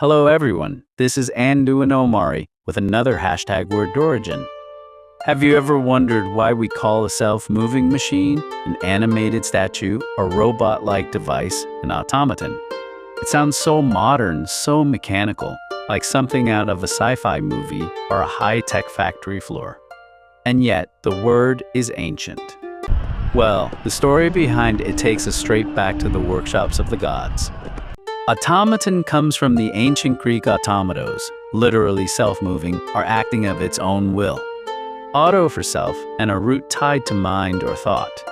Hello everyone, this is Anduin Omari with another hashtag word origin. Have you ever wondered why we call a self-moving machine an animated statue or robot-like device an automaton? It sounds so modern, so mechanical, like something out of a sci-fi movie or a high-tech factory floor. And yet, the word is ancient. Well, the story behind it takes us straight back to the workshops of the gods. Automaton comes from the ancient Greek automatos, literally self-moving or acting of its own will. Auto for self and a root tied to mind or thought.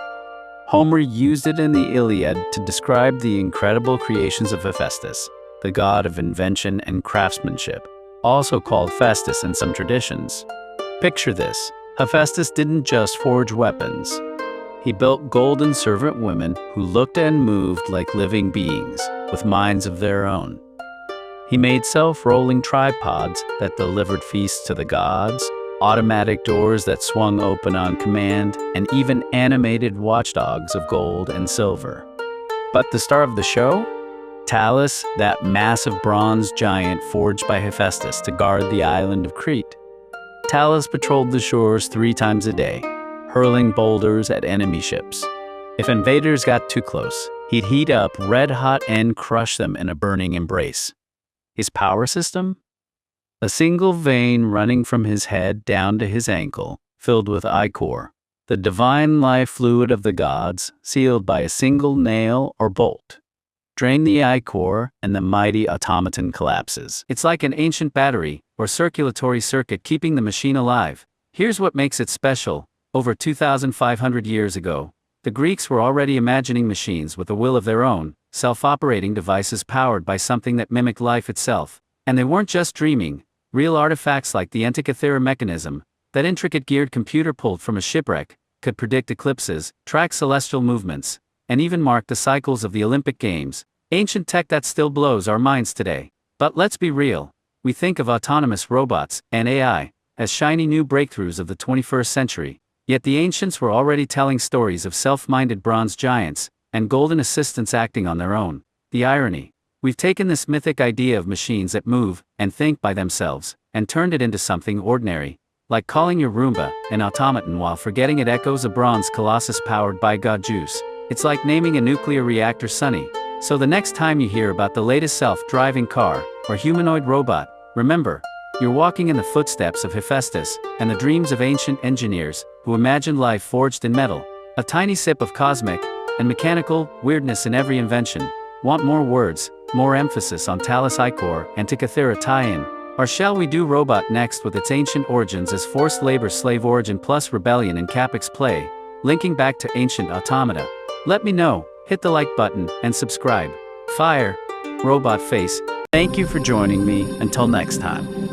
Homer used it in the Iliad to describe the incredible creations of Hephaestus, the god of invention and craftsmanship, also called Festus in some traditions. Picture this, Hephaestus didn't just forge weapons. He built golden servant women who looked and moved like living beings, with minds of their own. He made self-rolling tripods that delivered feasts to the gods, automatic doors that swung open on command, and even animated watchdogs of gold and silver. But the star of the show? Talos, that massive bronze giant forged by Hephaestus to guard the island of Crete. Talos patrolled the shores 3 times a day, hurling boulders at enemy ships. If invaders got too close, he'd heat up red hot and crush them in a burning embrace. His power system? A single vein running from his head down to his ankle, filled with Ichor, the divine life fluid of the gods, sealed by a single nail or bolt. Drain the Ichor, and the mighty automaton collapses. It's like an ancient battery or circulatory circuit keeping the machine alive. Here's what makes it special. Over 2,500 years ago, the Greeks were already imagining machines with a will of their own, self-operating devices powered by something that mimicked life itself. And they weren't just dreaming. Real artifacts like the Antikythera mechanism, that intricate geared computer pulled from a shipwreck, could predict eclipses, track celestial movements, and even mark the cycles of the Olympic Games. Ancient tech that still blows our minds today. But let's be real. We think of autonomous robots and AI as shiny new breakthroughs of the 21st century. Yet the ancients were already telling stories of self-minded bronze giants and golden assistants acting on their own. The irony. We've taken this mythic idea of machines that move and think by themselves and turned it into something ordinary, like calling your Roomba an automaton while forgetting it echoes a bronze colossus powered by God juice. It's like naming a nuclear reactor Sunny. So the next time you hear about the latest self-driving car or humanoid robot, remember, you're walking in the footsteps of Hephaestus and the dreams of ancient engineers who imagined life forged in metal. A tiny sip of cosmic and mechanical weirdness in every invention. Want more words, more emphasis on Talos Ichor, Antikythera tie-in? Or shall we do robot next with its ancient origins as forced labor slave origin plus rebellion in Capix play, linking back to ancient automata? Let me know, hit the like button, and subscribe. Fire, robot face. Thank you for joining me, until next time.